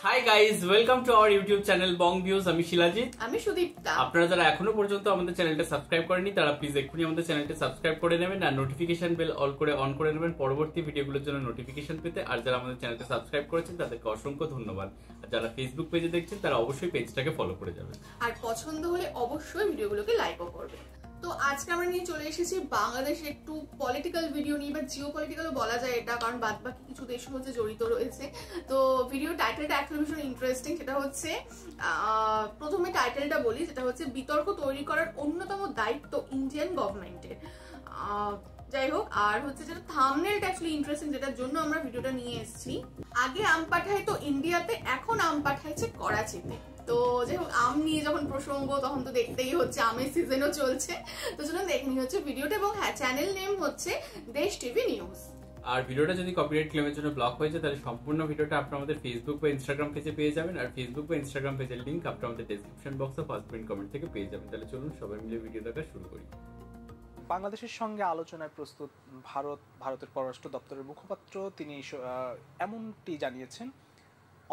Hi guys, welcome to our YouTube channel Bong views. আমি শিলাজিৎ, আমি সুদীপ্তা। আপনারা যারা এখনো পর্যন্ত আমাদের চ্যানেলটা সাবস্ক্রাইব করেনি তারা প্লিজ এক্ষুনি আমাদের চ্যানেলটা সাবস্ক্রাইব করে নেবেন আর নোটিফিকেশন বেল অন করে নেবেন পরবর্তী ভিডিওগুলোর জন্য নোটিফিকেশন পেতে। আর যারা আমাদের চ্যানেলটা সাবস্ক্রাইব করেছেন তাদেরকে অসংখ্য ধন্যবাদ। আর যারা ফেসবুক পেজে দেখছেন তারা অবশ্যই পেজটাকে ফলো করে যাবেন আর পছন্দ হলে অবশ্যই ভিডিওগুলোকে লাইকও করবেন। তো আজকে আমরা নিয়ে চলে এসেছি বাংলাদেশের একটু পলিটিক্যাল ভিডিও নিয়ে, বা জিও পলিটিক্যালও বলা যায় এটা, কারণ বাদ বাকি কিছু দেশের হচ্ছে জড়িত রয়েছে। তো ভিডিও টাইটেলটা অ্যাকচুয়ালি ভীষণ ইন্টারেস্টিং। সেটা হচ্ছে প্রথমে টাইটেলটা বলি, যেটা হচ্ছে বিতর্ক তৈরি করার অন্যতম দায়িত্ব ইন্ডিয়ান গভর্নমেন্টের। যাই হোক, আর হচ্ছে যেটা থাম্বনেলটা অ্যাকচুয়ালি ইন্টারেস্টিং, যেটার জন্য আমরা ভিডিওটা নিয়ে এসেছি। আগে আম পাঠায় তো ইন্ডিয়াতে, এখন আম পাঠাইছে করাচিতে। তো যাই হোক, আম নিয়ে যখন প্রসঙ্গ তখন তো দেখতেই হচ্ছে, আমের সিজনও চলছে। তো চলুন দেখে নিই হচ্ছে ভিডিওটা। এবং হ্যাঁ, চ্যানেল নেম হচ্ছে দেশ টিভি নিউজ। আর ভিডিওটা যদি কপিরাইট ক্লেমের জন্য ব্লক হয়ে যায় তাহলে সম্পূর্ণ ভিডিওটা আপনারা আমাদের ফেসবুক বা ইনস্টাগ্রাম পেজে পেয়ে যাবেন। আর ফেসবুক বা ইনস্টাগ্রাম পেজের লিংক আপনারা আমাদের ডেসক্রিপশন বক্সে ফার্স্ট পিন কমেন্ট থেকে পেয়ে যাবেন। তাহলে চলুন সবাই মিলে ভিডিও দেখা শুরু করি। বাংলাদেশের সঙ্গে আলোচনায় প্রস্তুত ভারতের পররাষ্ট্র দপ্তরের মুখপাত্র তিনি এমনটি জানিয়েছেন,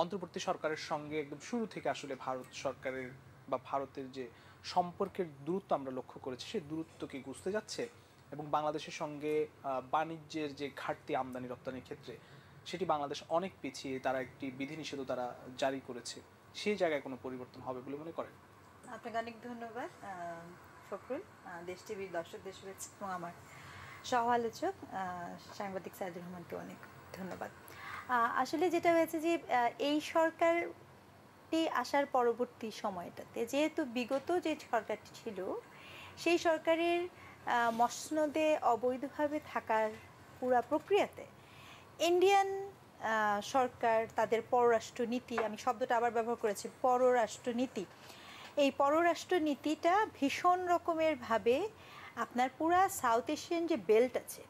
অন্তর্বর্তী সরকারের সঙ্গে একদম শুরু থেকে আসলে ভারত সরকারের বা ভারতের যে সম্পর্কের দূরত্ব আমরা লক্ষ্য করেছি সেই দূরত্বকে ঘুচতে যাচ্ছে এবং বাংলাদেশের সঙ্গে বাণিজ্যের যে ঘাটতি আমদানি রপ্তানির ক্ষেত্রে সেটি বাংলাদেশ অনেক পিছিয়ে, তারা একটি বিধিনিষেধও তারা জারি করেছে। সেই জায়গায় কোনো পরিবর্তন হবে বলে মনে করেন? আপনাকে অনেক ধন্যবাদ ফখরুল, দেশ টিভির দর্শকদের শুভেচ্ছা এবং আমার সহ আলোচক সাংবাদিক সাইদুর রহমানকে অনেক ধন্যবাদ। আসলে যেটা হয়েছে যে এই সরকারটি আসার পরবর্তী সময়টাতে, যেহেতু বিগত যে সরকারটি ছিল সেই সরকারের মসনদে অবৈধভাবে থাকার পুরা প্রক্রিয়াতে ইন্ডিয়ান সরকার তাদের পররাষ্ট্র নীতি, আমি শব্দটা আবার ব্যবহার করেছি, পররাষ্ট্র নীতি, এই পররাষ্ট্র নীতিটা ভীষণ রকমের ভাবে আপনার পুরা সাউথ এশিয়ান যে বেল্ট আছে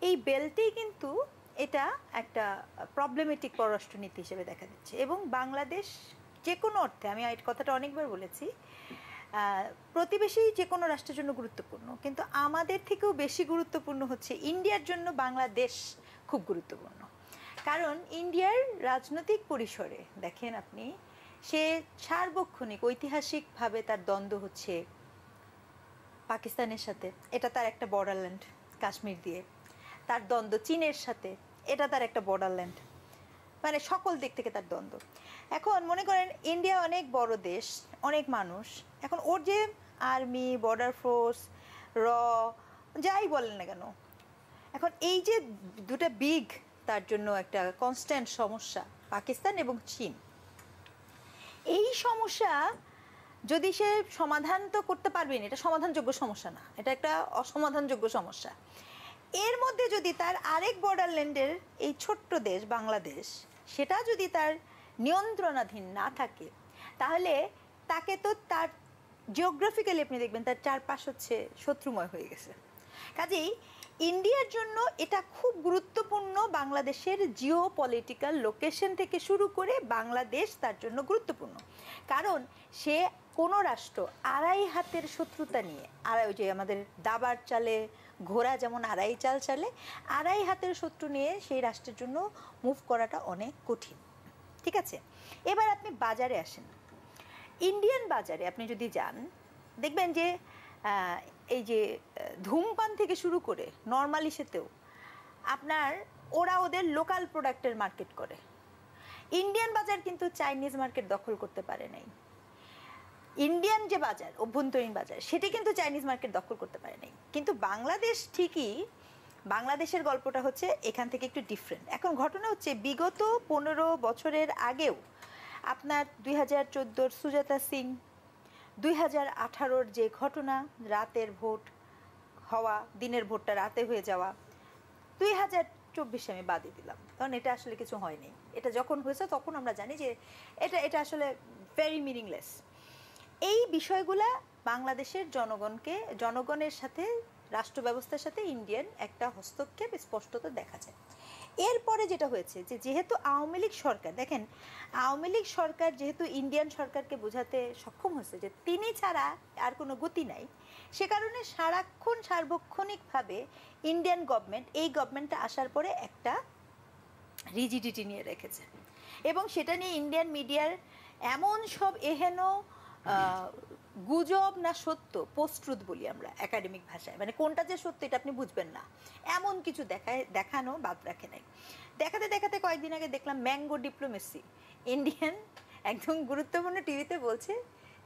এই বেল্টেই কিন্তু এটা একটা প্রবলেমেটিক পররাষ্ট্র নীতি হিসেবে দেখা দিচ্ছে। এবং বাংলাদেশ যে কোনো অর্থে, আমি এই কথাটা অনেকবার বলেছি, প্রতিবেশী যে কোনো রাষ্ট্রের জন্য গুরুত্বপূর্ণ, কিন্তু আমাদের থেকেও বেশি গুরুত্বপূর্ণ হচ্ছে ইন্ডিয়ার জন্য বাংলাদেশ খুব গুরুত্বপূর্ণ। কারণ ইন্ডিয়ার রাজনৈতিক পরিসরে দেখেন আপনি, সে সার্বক্ষণিক ঐতিহাসিকভাবে তার দ্বন্দ্ব হচ্ছে পাকিস্তানের সাথে, এটা তার একটা বর্ডারল্যান্ড কাশ্মীর দিয়ে, তার দ্বন্দ্ব চীনের সাথে, এটা তার একটা বর্ডারল্যান্ড, মানে সকল দিক থেকে তার দ্বন্দ্ব। এখন মনে করেন ইন্ডিয়া অনেক বড় দেশ, অনেক মানুষ, এখন ওর যে আর্মি, বর্ডার ফোর্স, যাই বলেন না কেন, এখন এই যে দুটা বিগ, তার জন্য একটা কনস্ট্যান্ট সমস্যা পাকিস্তান এবং চীন। এই সমস্যা যদি সে সমাধান তো করতে পারবেন, এটা সমাধানযোগ্য সমস্যা না, এটা একটা অসমাধানযোগ্য সমস্যা। এর মধ্যে যদি তার আরেক বর্ডারল্যান্ডের এই ছোট্ট দেশ বাংলাদেশ, সেটা যদি তার নিয়ন্ত্রণাধীন না থাকে, তাহলে তাকে তো তার জিওগ্রাফিক্যালি আপনি দেখবেন তার চারপাশ হচ্ছে শত্রুময় হয়ে গেছে। কাজেই ইন্ডিয়ার জন্য এটা খুব গুরুত্বপূর্ণ, বাংলাদেশের জিও পলিটিক্যাল লোকেশন থেকে শুরু করে বাংলাদেশ তার জন্য গুরুত্বপূর্ণ। কারণ সে কোনো রাষ্ট্র আড়াই হাতের শত্রুতা নিয়ে, ওই যে আমাদের দাবার চালে ঘোড়া যেমন আড়াই চাল চালে, আড়াই হাতের শত্রু নিয়ে সেই রাষ্ট্রের জন্য মুভ করাটা অনেক কঠিন। ঠিক আছে, এবার আপনি বাজারে আসেন, ইন্ডিয়ান বাজারে আপনি যদি যান দেখবেন যে এই যে ধূমপান থেকে শুরু করে নর্মাল ইস্যুতেও আপনার ওরা ওদের লোকাল প্রোডাক্টের মার্কেট করে। ইন্ডিয়ান বাজার কিন্তু চাইনিজ মার্কেট দখল করতে পারে নাই। ইন্ডিয়ান যে বাজার, অভ্যন্তরীণ বাজার, সেটি কিন্তু চাইনিজ মার্কেট দখল করতে পারে নাই। কিন্তু বাংলাদেশ ঠিকই, বাংলাদেশের গল্পটা হচ্ছে এখান থেকে একটু ডিফারেন্ট। এখন ঘটনা হচ্ছে বিগত 15 বছরের আগেও আপনার 2014 সুজাতা সিং, 2018 যে ঘটনা, রাতের ভোট হওয়া, দিনের ভোটটা রাতে হয়ে যাওয়া, 2024 আমি বাদই দিলাম, কারণ এটা আসলে কিছু হয়নি। এটা যখন হয়েছে তখন আমরা জানি যে এটা আসলে ভেরি মিনিংলেস। এই বিষয়গুলা বাংলাদেশের জনগণের সাথে, রাষ্ট্র ব্যবস্থার সাথে ইন্ডিয়ান একটা হস্তক্ষেপ স্পষ্টত দেখা যায়। এরপরে যেটা হয়েছে যে যেহেতু আওয়ামী লীগ সরকার, দেখেন আওয়ামী লীগ সরকার যেহেতু ইন্ডিয়ান সরকারকে বোঝাতে সক্ষম হয়েছে যে তিনি ছাড়া আর কোনো গতি নাই, সে কারণে সারাক্ষণ সার্বক্ষণিকভাবে ইন্ডিয়ান গভর্নমেন্ট, এই গভর্নমেন্টটা আসার পরে একটা রিজিডিটি নিয়ে রেখেছে। এবং সেটা নিয়ে ইন্ডিয়ান মিডিয়ার এমন সব এহেন গুজব না সত্য, পোস্ট-ট্রুথ বলি আমরা একাডেমিক ভাষায়, মানে কোনটা যে সত্য এটা আপনি বুঝবেন না, এমন কিছু দেখানো বাদ রাখে নাই। দেখাতে দেখাতে কয়েকদিন আগে দেখলাম ম্যাঙ্গো ডিপ্লোমেসি, ইন্ডিয়ান একদম গুরুত্বপূর্ণ টিভিতে বলছে,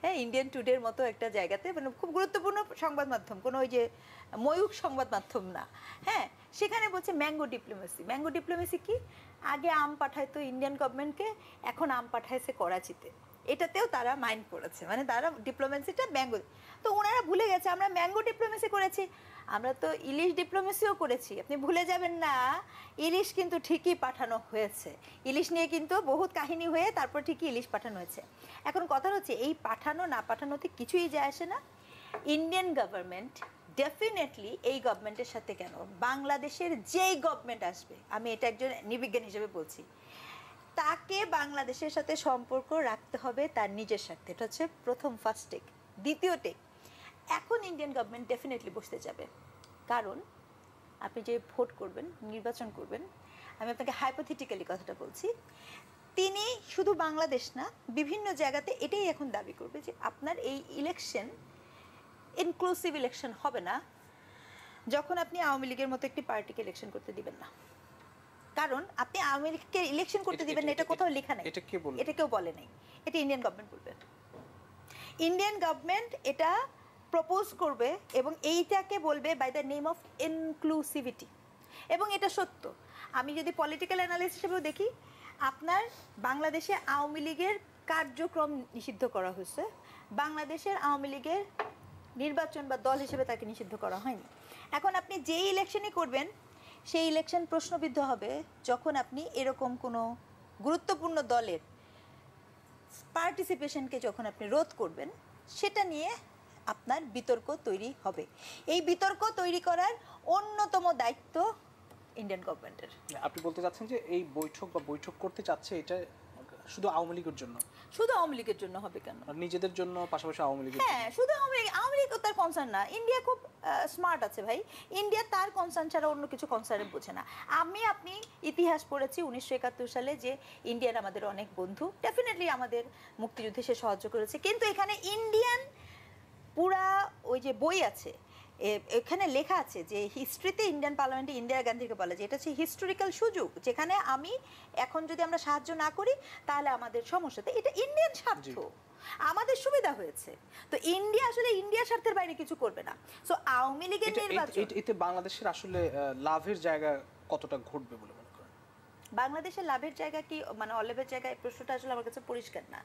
হ্যাঁ, ইন্ডিয়ান টুডের মতো একটা জায়গাতে, মানে খুব গুরুত্বপূর্ণ সংবাদ মাধ্যম, কোনো ওই যে ময়ূখ সংবাদ মাধ্যম না, হ্যাঁ, সেখানে বলছে ম্যাঙ্গো ডিপ্লোমেসি। ম্যাঙ্গো ডিপ্লোমেসি কি? আগে আম পাঠাইতো ইন্ডিয়ান গভর্নমেন্টকে, এখন আম পাঠাইছে করাচিতে, এটাতেও তারা মাইন্ড করেছে, মানে তারা ডিপ্লোমেসিটা ম্যাঙ্গো। তো ওনারা ভুলে গেছে আমরা ম্যাঙ্গো ডিপ্লোমেসি করেছি, আমরা তো ইলিশ ডিপ্লোমেসিও করেছি। আপনি ভুলে যাবেন না, ইলিশ কিন্তু ঠিকই পাঠানো হয়েছে, ইলিশ নিয়ে কিন্তু বহুত কাহিনী হয়ে তারপর ঠিকই ইলিশ পাঠানো হয়েছে। এখন কথা হচ্ছে এই পাঠানো না পাঠানোতে কিছুই যায় আসে না। ইন্ডিয়ান গভর্নমেন্ট ডেফিনেটলি এই গভর্নমেন্টের সাথে, কেন বাংলাদেশের যেই গভর্নমেন্ট আসবে, আমি এটা একজন নিবিজ্ঞান হিসেবে বলছি, তাকে বাংলাদেশের সাথে সম্পর্ক রাখতে হবে তার নিজের স্বার্থে। এটা হচ্ছে প্রথম ফার্স্ট টেক। দ্বিতীয় টেক, এখন ইন্ডিয়ান গভর্নমেন্ট ডেফিনেটলি বসতে যাবে, কারণ আপনি যে ভোট করবেন, নির্বাচন করবেন, আমি আপনাকে হাইপোথেটিক্যালি কথাটা বলছি, তিনি শুধু বাংলাদেশ না বিভিন্ন জায়গাতে এটাই এখন দাবি করবে যে আপনার এই ইলেকশন ইনক্লুসিভ ইলেকশন হবে না যখন আপনি আওয়ামী লীগের মতো একটি পার্টিকে ইলেকশন করতে দিবেন না। কারণ আপনি আওয়ামী লীগকে ইলেকশন করতে দিবেন না, এটা কোথাও লেখা নেই, এটা কেউ বলে নাই, এটা ইন্ডিয়ান গভর্নমেন্ট বলবে। ইন্ডিয়ান গভর্নমেন্ট এটা প্রপোজ করবে এবং এইটাকে বলবে by the name of inclusivity, এবং এটা সত্য। আমি যদি পলিটিক্যাল অ্যানালিস্ট হিসেবেও দেখি, আপনার বাংলাদেশে আওয়ামী লীগের কার্যক্রম নিষিদ্ধ করা হয়েছে, বাংলাদেশের আওয়ামী লীগের নির্বাচন বা দল হিসেবে তাকে নিষিদ্ধ করা হয়নি। এখন আপনি যেই ইলেকশনই করবেন, সেই ইলেকশন প্রশ্নবিদ্ধ হবে যখন আপনি এরকম কোনো গুরুত্বপূর্ণ দলের পার্টিসিপেশনকে যখন আপনি রোধ করবেন, সেটা নিয়ে আপনার বিতর্ক তৈরি হবে। এই বিতর্ক তৈরি করার অন্যতম দায়িত্ব ইন্ডিয়ান গভর্নমেন্টের। আপনি বলতে চাচ্ছেন যে এই বৈঠক করতে চাচ্ছে, এটা শুধু আওয়ামী লীগের জন্য? শুধু আওয়ামী লীগের জন্য হবে কেন? নিজেদের জন্য, পাশাপাশি আওয়ামী লীগের? হ্যাঁ, শুধু আওয়ামী লীগ তার কনসার্ন না। ইন্ডিয়া খুব স্মার্ট আছে ভাই, ইন্ডিয়া তার কনসার্ন ছাড়া অন্য কিছু কনসার্ন বোঝে না। আপনি ইতিহাস পড়েছি 1971 সালে যে ইন্ডিয়ার আমাদের অনেক বন্ধু, ডেফিনেটলি আমাদের মুক্তিযুদ্ধে সে সাহায্য করেছে, কিন্তু এখানে ইন্ডিয়ান পুরা ওই যে বই আছে, এখানে লেখা আছে যে হিস্ট্রিতে ইন্ডিয়ান পার্লামেন্টে ইন্দিরা গান্ধীকে বলা যায় এটা হচ্ছে হিস্টোরিক্যাল সুযোগ, যেখানে আমি এখন যদি আমরা সাহায্য না করি তাহলে আমাদের সমস্যাতে, এটা ইন্ডিয়ান স্বার্থ, আমাদের সুবিধা হয়েছে। তো ইন্ডিয়া আসলে ইন্ডিয়ার স্বার্থের বাইরে কিছু করবে না। সো আওয়ামী লীগের নির্বাচন, এতে বাংলাদেশের আসলে লাভের জায়গা কতটা ঘটবে বলে মনে করেন? বাংলাদেশের লাভের জায়গা কি, মানে অলাভের জায়গা, এই প্রশ্নটা আসলে আমার কাছে পরিষ্কার না।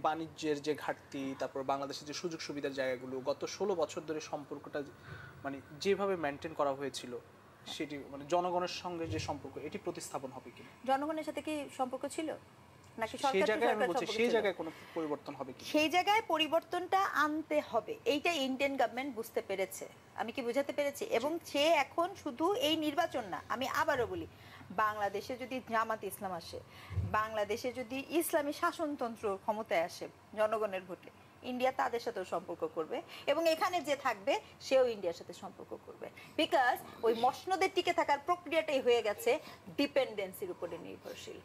বাণিজ্যের যে ঘাটতি, তারপর বাংলাদেশের যে সুযোগ সুবিধার জায়গাগুলো, গত 16 বছর ধরে সম্পর্কটা মানে যেভাবে মেনটেন করা হয়েছিল, সেটি মানে জনগণের সঙ্গে যে সম্পর্ক, এটি প্রতিস্থাপন হবে কি? জনগণের সাথে কি সম্পর্ক ছিল নাকি সেই জায়গায় কোনো পরিবর্তন হবে কি? সেই জায়গায় পরিবর্তনটা আনতে হবে, এইটা ইন্ডিয়ান গভর্নমেন্ট বুঝতে পেরেছে। আমি কি বুঝাতে পেরেছি? এবং সে এখন শুধু এই নির্বাচন না, আমি আবারও বলি, বাংলাদেশে যদি জামাত ইসলাম আসে, বাংলাদেশে যদি ইসলামী শাসনতন্ত্র ক্ষমতায় আসে জনগণের ভোটে, ইন্ডিয়া তাদের সাথেও সম্পর্ক করবে, এবং এখানে যে থাকবে সেও ইন্ডিয়ার সাথে সম্পর্ক করবে। বিকজ ওই মসনদের টিকে থাকার প্রক্রিয়াটাই হয়ে গেছে ডিপেন্ডেন্সির উপরে নির্ভরশীল।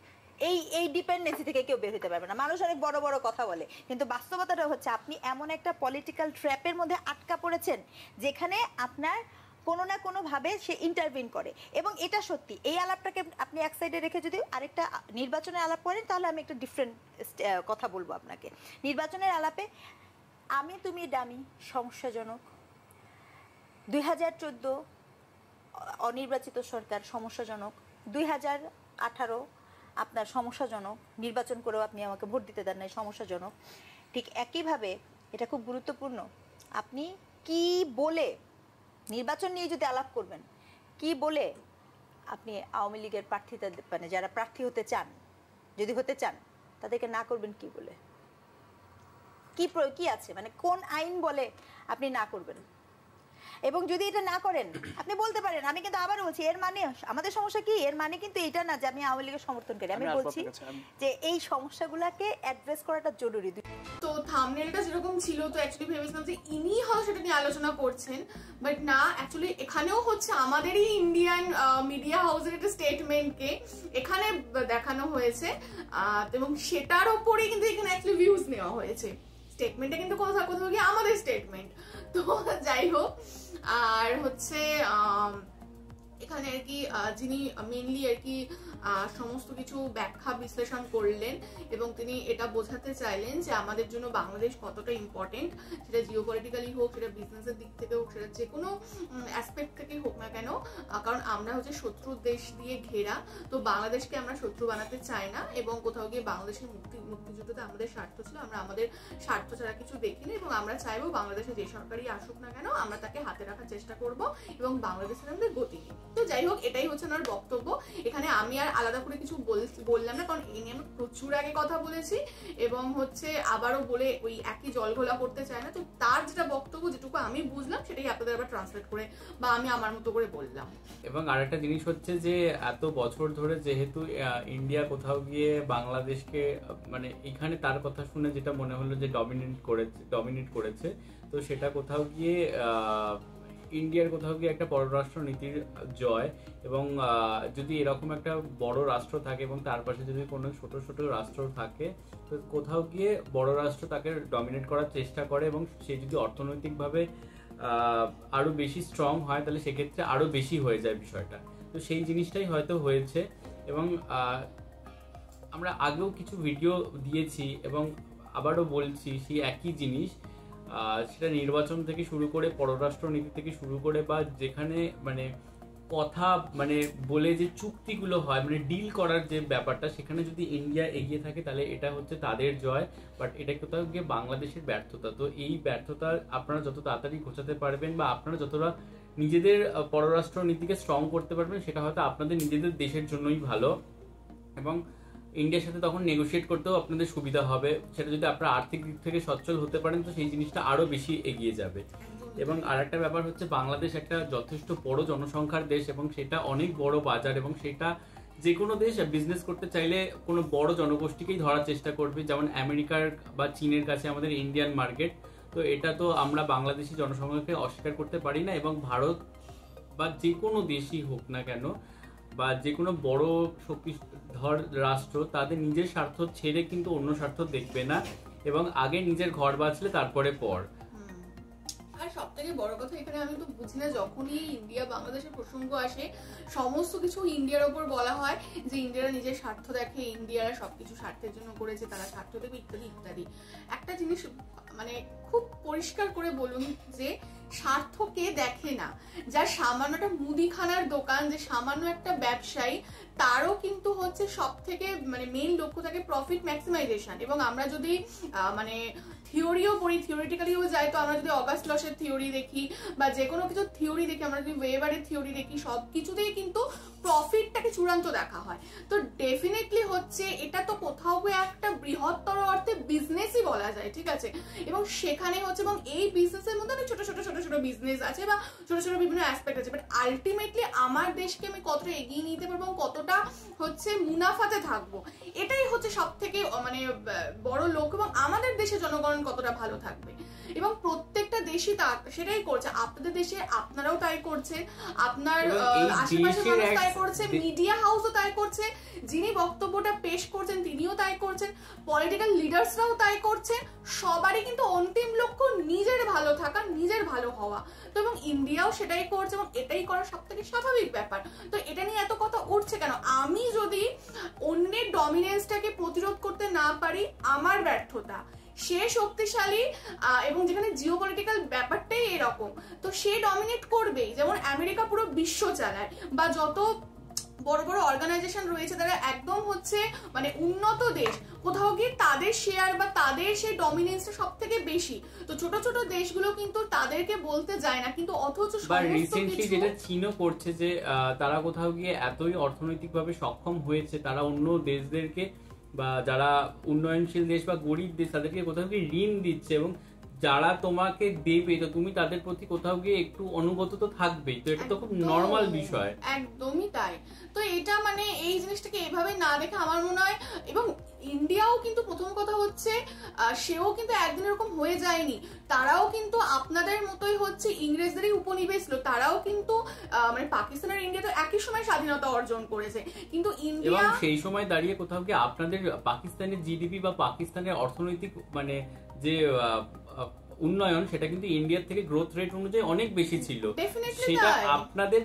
এই ডিপেন্ডেন্সি থেকে কেউ বের হতে পারবে না। মানুষ অনেক বড় বড় কথা বলে, কিন্তু বাস্তবতাটা হচ্ছে আপনি এমন একটা পলিটিক্যাল ট্র্যাপের মধ্যে আটকা পড়েছেন যেখানে আপনার কোনো না কোনোভাবে সে ইন্টারভিন করে। এবং এটা সত্যি, এই আলাপটাকে আপনি এক সাইডে রেখে যদি আরেকটা নির্বাচনের আলাপ করেন, তাহলে আমি একটা ডিফারেন্ট কথা বলবো আপনাকে। নির্বাচনের আলাপে আমি তুমি ডামি সমস্যাজনক, 2014 অনির্বাচিত সরকার সমস্যাজনক, 2018 আপনার সমস্যাজনক, নির্বাচন করেও আপনি আমাকে ভোট দিতে দেন নাই, সমস্যাজনক। ঠিক একইভাবে এটা খুব গুরুত্বপূর্ণ, আপনি কি বলে নির্বাচন নিয়ে যদি আলাপ করবেন, কি বলে আপনি আওয়ামী লীগের প্রার্থীতা, মানে যারা প্রার্থী হতে চান, যদি হতে চান, তাদেরকে না করবেন কি বলে, কি আছে, মানে কোন আইন বলে আপনি না করবেন। এবং যদি এটা না করেন আপনি বলতে পারেন, আমি কিন্তু আবার বলছি এর মানে আমাদের সমস্যা কি, এর মানে কিন্তু এটা না যে আমি আওয়ামী লীগের সমর্থন করি, আমি বলছি যে এই সমস্যাগুলোকে অ্যাড্রেস করাটা জরুরি। তো থাম্বনেলটা যেরকম ছিল তো অ্যাকচুয়ালি ভেবেছিলাম যে ইনি হয়তো সেটা নিয়ে আলোচনা করছেন, বাট না, অ্যাকচুয়ালি এখানেও হচ্ছে আমাদেরই ইন্ডিয়ান মিডিয়া হাউসের একটা স্টেটমেন্টকে এখানে দেখানো হয়েছে এবং সেটার ওপরে কিন্তু এখানে অ্যাকচুয়ালি ভিউজ নেওয়া হয়েছে। স্টেটমেন্টটা কিন্তু কোথাও কোথাও গিয়ে আমাদের স্টেটমেন্ট। তো যাই হোক, আর হচ্ছে এখানে আর কি যিনি মেনলি আর কি সমস্ত কিছু ব্যাখ্যা বিশ্লেষণ করলেন এবং তিনি এটা বোঝাতে চাইলেন যে আমাদের জন্য বাংলাদেশ কতটা ইম্পর্টেন্ট, সেটা জিও পলিটিক্যালি হোক, সেটা বিজনেসের দিক থেকে হোক, সেটা যে কোনো অ্যাসপেক্ট থেকে হোক না কেন, কারণ আমরা হচ্ছে শত্রু দেশ দিয়ে ঘেরা, তো বাংলাদেশকে আমরা শত্রু বানাতে চাই না এবং কোথাও গিয়ে বাংলাদেশের মুক্তিযুদ্ধতে আমাদের স্বার্থ ছিল, আমরা আমাদের স্বার্থ ছাড়া কিছু দেখিনি এবং আমরা চাইবো বাংলাদেশে যে সরকারই আসুক না কেন আমরা তাকে হাতে রাখার চেষ্টা করব এবং বাংলাদেশের আমাদের গতি নেই। তো যাই হোক, এটাই হচ্ছে আমার বক্তব্য। এখানে আমি আর আলাদা করে কিছু বললাম না, কারণ এই নিয়ে আমি প্রচুর আগে কথা বলেছি এবং হচ্ছে আবারও বলে ওই একই জলঘোলা করতে চাই না। তো তার যেটা বক্তব্য, যেটুকু আমি বুঝলাম সেটাই আপনাদের আবার ট্রান্সলেট করে বা আমি আমার মতো করে বললাম। এবং আরেকটা জিনিস হচ্ছে যে এত বছর ধরে যেহেতু ইন্ডিয়া কোথাও গিয়ে বাংলাদেশকে মানে এখানে তার কথা শুনে যেটা মনে হলো যে ডমিনেট করেছে, তো সেটা কোথাও গিয়ে ইন্ডিয়ার কোথাও গিয়ে একটা পররাষ্ট্র নীতির জয়। এবং যদি এরকম একটা বড় রাষ্ট্র থাকে এবং তার পাশে যদি কোনো ছোট ছোট রাষ্ট্র থাকে, তো কোথাও গিয়ে বড় রাষ্ট্র তাকে ডমিনেট করার চেষ্টা করে এবং সে যদি অর্থনৈতিকভাবে আরো বেশি স্ট্রং হয় তাহলে সেক্ষেত্রে আরো বেশি হয়ে যায় বিষয়টা। তো সেই জিনিসটাই হয়তো হয়েছে এবং আমরা আগেও কিছু ভিডিও দিয়েছি এবং আবারও বলছি সেই একই জিনিস, সেটা নির্বাচন থেকে শুরু করে পররাষ্ট্র নীতি থেকে শুরু করে বা যেখানে মানে কথা মানে বলে যে চুক্তিগুলো হয় মানে ডিল করার যে ব্যাপারটা, সেখানে যদি ইন্ডিয়া এগিয়ে থাকে তাহলে এটা হচ্ছে তাদের জয়, বাট এটা কোথাও গিয়ে বাংলাদেশের ব্যর্থতা। তো এই ব্যর্থতা আপনারা যত তাড়াতাড়ি ঘোচাতে পারবেন বা আপনারা যতটা নিজেদের পররাষ্ট্র নীতিকে স্ট্রং করতে পারবেন সেটা হয়তো আপনাদের নিজেদের দেশের জন্যই ভালো এবং ইন্ডিয়ার সাথে তখন নেগোশিয়েট করতেও আপনাদের সুবিধা হবে। সেটা যদি আপনারা আর্থিক দিক থেকে সচ্ছল হতে পারেন তো সেই জিনিসটা আরো বেশি এগিয়ে যাবে। এবং আরেকটা ব্যাপার হচ্ছে বাংলাদেশ একটা যথেষ্ট বড় জনসংখ্যার দেশ এবং সেটা অনেক বড় বাজার এবং সেটা যে কোনো দেশ বিজনেস করতে চাইলে কোনো বড় জনগোষ্ঠীকেই ধরার চেষ্টা করবে, যেমন আমেরিকার বা চীনের কাছে আমাদের ইন্ডিয়ান মার্কেট। তো এটা তো আমরা বাংলাদেশি জনসংখ্যাকে অস্বীকার করতে পারি না এবং ভারত বা যে কোনো দেশই হোক না কেন বা যে কোনো বড় শক্তিধর রাষ্ট্র তাদের নিজের স্বার্থ ছেড়ে কিন্তু অন্য স্বার্থ দেখবে না এবং আগে নিজের ঘর বাঁচলে তারপরে পর। আর সব থেকে বড় কথা এখানে আমি তো বুঝি না, যখনই ইন্ডিয়া বাংলাদেশের প্রসঙ্গ আসে সমস্ত কিছু ইন্ডিয়ার ওপর বলা হয় যে ইন্ডিয়ারা নিজের স্বার্থ দেখে, ইন্ডিয়ারা সবকিছু স্বার্থের জন্য করেছে, তারা স্বার্থ দেবে ইত্যাদি ইত্যাদি। একটা জিনিস মানে খুব পরিষ্কার করে বলুন যে স্বার্থ কে দেখে না? যার সামান্য একটা মুদিখানার দোকান, যে সামান্য একটা ব্যবসায়ী, তারও কিন্তু হচ্ছে সব থেকে মানে মেইন লক্ষ্য থাকে প্রফিট ম্যাক্সিমাইজেশন। এবং আমরা যদি মানে থিওরিও পড়ি, থিওরিটিক্যালিও যাই, তো আমরা যদি অগাস্ট লসের থিওরি দেখি বা যে কোনো কিছু থিওরি দেখি, আমরা যদি ওয়েবারের থিওরি দেখি, সব কিছুতেই কিন্তু প্রফিটটাকে চূড়ান্ত দেখা হয়। তো ডেফিনেটলি হচ্ছে এটা তো কোথাও একটা বৃহত্তর অর্থে বিজনেসই বলা যায়, ঠিক আছে? এবং সেখানে হচ্ছে এবং এই বিজনেসের মধ্যে অনেক ছোট ছোট ছোট ছোট বিজনেস আছে বা ছোট ছোট বিভিন্ন অ্যাসপেক্ট আছে, বাট আলটিমেটলি আমার দেশকে আমি কতটা এগিয়ে নিতে পারবো এবং কতটা হচ্ছে মুনাফাতে থাকবো, এটাই হচ্ছে সব থেকে মানে বড় লক্ষ্য। এবং আমাদের দেশে জনগণ কতটা ভালো থাকবে এবং প্রত্যেকটা দেশই সেটাই করছে। আপনাদের দেশে আপনারাও তাই করছেন, আপনার আশেপাশের মানুষ তাই করছে, মিডিয়া হাউসও তাই করছে, যিনি বক্তব্যটা পেশ করছেন তিনিও তাই করছেন, পলিটিক্যাল লিডার্সরাও তাই করছে। সবারই কিন্তু অন্তিম লক্ষ্য নিজের ভালো থাকা, নিজের ভালো হওয়া। তো এবং ইন্ডিয়াও সেটাই করছে এবং এটাই করা সব থেকে স্বাভাবিক ব্যাপার। তো এটা নিয়ে এত কথা উঠছে কেন? আমি যদি অন্যের ডমিনেন্সটাকে প্রতিরোধ করতে না পারি, আমার ব্যর্থতা। সে শক্তিশালী এবং যেখানে জিওপলিটিক্যাল ব্যাপারটাই এরকম, তো সে ডমিনেট করবেই। যেমন আমেরিকা পুরো বিশ্ব চালায় বা যত বড় বড় অর্গানাইজেশন রয়েছে তারা একদম হচ্ছে মানে উন্নত দেশ, কোথাও গিয়ে তাদের শেয়ার বা তাদের সেই ডমিনেন্সটা সব থেকে বেশি। তো ছোট ছোট দেশগুলো কিন্তু তাদেরকে বলতে যায় না, কিন্তু অথচ রিসেন্টলি যেটা চীনও করছে যে তারা কোথাও গিয়ে এতই অর্থনৈতিকভাবে সক্ষম হয়েছে, তারা অন্য দেশদেরকে বা যারা উন্নয়নশীল দেশ বা গরিব দেশ তাদেরকে কোথাও গিয়ে ঋণ দিচ্ছে এবং যারা তোমাকে দেবে তো তুমি তাদের প্রতি কোথাও গিয়ে একটু অনুগত তো থাকবেই, তো এটা তো খুব নর্মাল বিষয়। একদমই তাই। তো এটা মানে এই জিনিসটাকে এইভাবে না দেখে আমার মনে হয়, এবং ইন্ডিয়াও কিন্তু প্রথম কথা হচ্ছে সেও কিন্তু একদিন এরকম হয়ে যায়নি, তারাও কিন্তু আপনাদের মতোই হচ্ছে ইংরেজদেরই উপনিবেশ ছিল, তারাও কিন্তু মানে পাকিস্তান আর ইন্ডিয়া তো একই সময় স্বাধীনতা অর্জন করেছে, কিন্তু ইন্ডিয়া এবং সেই সময় দাঁড়িয়ে কোথাও গিয়ে আপনাদের পাকিস্তানের জিডিপি বা পাকিস্তানের অর্থনৈতিক মানে যে উন্নয়ন সেটা কিন্তু ইন্ডিয়ার থেকে গ্রোথ রেট অনুযায়ী অনেক বেশি ছিল। সেটা আপনাদের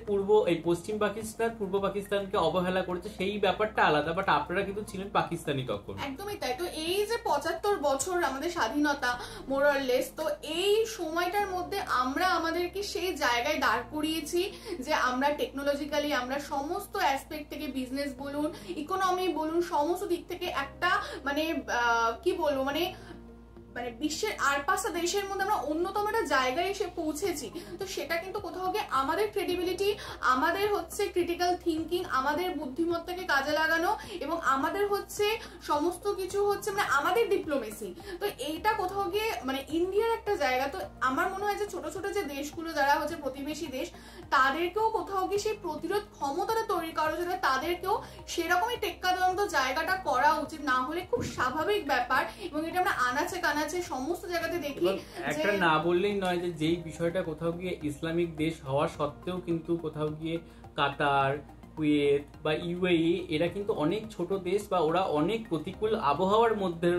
পশ্চিম পাকিস্তান পূর্ব পাকিস্তানকে অবহেলা করেছে, সেই ব্যাপারটা আলাদা, বাট আপনারা কিন্তু ছিলেন পাকিস্তানি তখন। একদমই তাই। তো এই যে 75 বছর আমাদের স্বাধীনতা মোরাললেস, তো এই সময়টার মধ্যে আমরা আমাদেরকে সেই জায়গায় দাঁড় করিয়েছি যে আমরা টেকনোলজিক্যালি আমরা সমস্ত অ্যাসপেক্ট থেকে, বিজনেস বলুন, ইকোনমি বলুন, সমস্ত দিক থেকে একটা মানে কি বলবো মানে মানে বিশ্বের আর 5টা দেশের মধ্যে আমরা অন্যতম একটা জায়গায় এসে পৌঁছেছি। তো সেটা কিন্তু কোথাও গিয়ে আমাদের ক্রেডিবিলিটি, আমাদের হচ্ছে ক্রিটিক্যাল থিঙ্কিং, আমাদের বুদ্ধিমত্তাকে কাজে লাগানো, এবং আমাদের হচ্ছে সমস্ত কিছু হচ্ছে মানে আমাদের ডিপ্লোমেসি। তো এইটা কোথাও গিয়ে মানে ইন্ডিয়ার একটা জায়গা। তো আমার মনে হয় যে ছোট ছোট যে দেশগুলো যারা হচ্ছে প্রতিবেশী দেশ, তাদেরকেও কোথাও গিয়ে সেই প্রতিরোধ ক্ষমতাটা তৈরি করার জন্য তাদেরকেও সেরকমই টেক্কাদন্ত জায়গাটা করা উচিত, না হলে খুব স্বাভাবিক ব্যাপার। এবং এটা আমরা আনাচে কানাচে সমস্ত জায়গাতে দেখি। একটা না বললেই নয় যে যেই বিষয়টা কোথাও গিয়ে ইসলামিক দেশ হওয়া সত্ত্বেও কিন্তু কোথাও গিয়ে কাতার, কুয়েত বা ইউএই এরা কিন্তু অনেক ছোট দেশ, বা ওরা অনেক প্রতিকূল আবহাওয়ার মধ্যে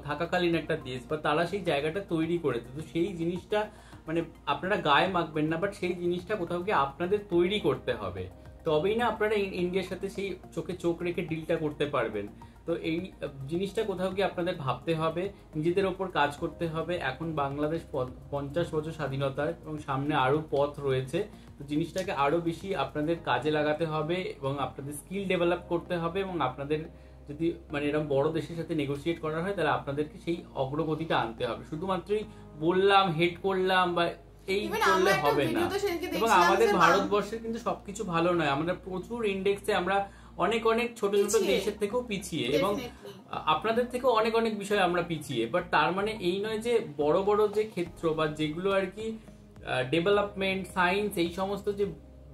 থাকাকালীন একটা দেশ, বা তারা সেই জায়গাটা তৈরি করেছে। তো সেই জিনিসটা মানে আপনারা গায়ে মাখবেন না, বাট সেই জিনিসটা কোথাও গিয়ে আপনাদের তৈরি করতে হবে, তবেই না আপনারা ইন্ডিয়ার সাথে সেই চোখে চোখ রেখে ডিলটা করতে পারবেন। তো এই জিনিসটা কোথাও গিয়ে আপনাদের ভাবতে হবে, নিজেদের ওপর কাজ করতে হবে। এখন বাংলাদেশ 50 বছর স্বাধীনতার, এবং সামনে আরো পথ রয়েছে। তো জিনিসটাকে আরো বেশি আপনাদের কাজে লাগাতে হবে, এবং আপনাদের স্কিল ডেভেলপ করতে হবে, এবং আপনাদের যদি মানে এরকম বড় দেশের সাথে নেগোসিয়েট করা হয় তাহলে আপনাদেরকে সেই অগ্রগতিটা আনতে হবে। শুধুমাত্রই বললাম, হেড করলাম বা এই করলে হবে না। এবং আমাদের ভারতবর্ষের কিন্তু সবকিছু ভালো নয়, আমরা প্রচুর ইন্ডেক্সে আমরা অনেক অনেক ছোট ছোট দেশের থেকেও পিছিয়ে, এবং আপনাদের থেকেও অনেক অনেক বিষয় আমরা পিছিয়ে। বাট তার মানে এই নয় যে বড় বড় যে ক্ষেত্র বা যেগুলো আর কি ডেভেলপমেন্ট, সায়েন্স, এই সমস্ত যে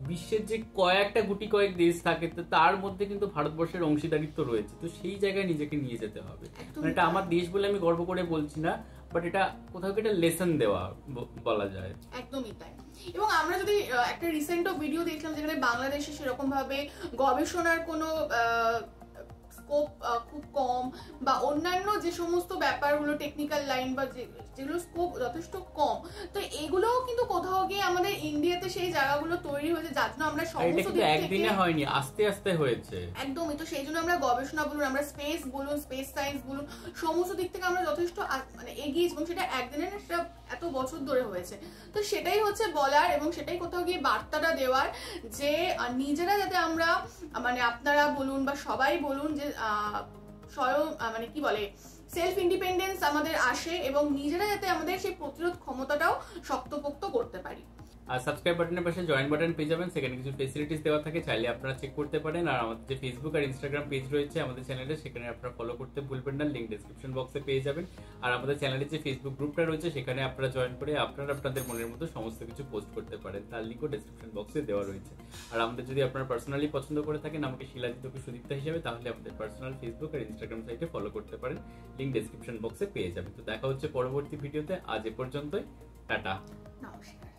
বিশ্বের যে কয়েকটা গুটি কয়েক দেশ থাকে, তো তার মধ্যে কিন্তু ভারতবর্ষের অংশীদারিত্ব রয়েছে। তো সেই জায়গায় নিজেকে নিয়ে যেতে হবে। মানে এটা আমার দেশ বলে আমি গর্ব করে বলছি না, বাট এটা কোথাও একটা লেসন দেওয়া বলা যায়। একদমই তাই। এবং আমরা যদি একটা রিসেন্ট ভিডিও দেখলাম যেখানে বাংলাদেশে সেরকম ভাবে গবেষণার কোনো স্কোপ খুব কম, বা অন্যান্য যে সমস্ত ব্যাপারগুলো টেকনিক্যাল লাইন বা যেগুলো স্কোপ যথেষ্ট কম, তো এগুলোও কিন্তু কোথাও গিয়ে আমাদের ইন্ডিয়াতে সেই জায়গাগুলো তৈরি হয়েছে, যার জন্য আমরা সমস্ত দিক থেকে একদিনে হয়নি, আস্তে আস্তে হয়েছে। একদমই। তো সেই জন্য আমরা গবেষণা বলুন, আমরা স্পেস বলুন, স্পেস সায়েন্স বলুন, সমস্ত দিক থেকে আমরা যথেষ্ট মানে এগিয়েছি, এবং সেটা একদিনের একটা এত বছর ধরে হয়েছে। তো সেটাই হচ্ছে বলার, এবং সেটাই কোথাও গিয়ে বার্তাটা দেওয়ার, যে নিজেরা যাতে আমরা মানে আপনারা বলুন বা সবাই বলুন যে স্বয়ং মানে কি বলে সেলফ ইন্ডিপেন্ডেন্স আমাদের আসে, এবং নিজেরা যাতে আমাদের সেই প্রতিরোধ ক্ষমতাটাও শক্তপোক্ত করতে পারি। আর সাবস্ক্রাইব বাটনের পাশে জয়েন বাটন পেয়ে যাবেন, সেখানে কিছু ফেসিলিটিস দেওয়া থাকে, চাইলে আপনারা চেক করতে পারেন। আর আমাদের যে ফেসবুক আর ইনস্টাগ্রাম পেজ রয়েছে আমাদের চ্যানেলে, সেখানে আপনারা ফলো করতে ভুলবেন না, লিঙ্ক ডেসক্রিপশন বক্সে পেয়ে যাবেন। আর আমাদের চ্যানেলের যে ফেসবুক গ্রুপটা রয়েছে সেখানে আপনারা জয়েন করে আপনারা আপনাদের মনের মতো সমস্ত কিছু পোস্ট করতে পারেন, তার লিঙ্কও ডেসক্রিপশন বক্সে দেওয়া রয়েছে। আর আমাদের যদি আপনারা পার্সোনালি পছন্দ করে থাকেন আমাকে শিলাজিৎ সুদীপ্তা হিসেবে, তাহলে আমাদের পার্সোনাল ফেসবুক আর ইনস্টাগ্রাম সাইটে ফলো করতে পারেন, লিঙ্ক ডেসক্রিপশন বক্সে পেয়ে যাবেন। তো দেখা হচ্ছে পরবর্তী ভিডিওতে, আজ এ পর্যন্তই, টাটা, নমস্কার।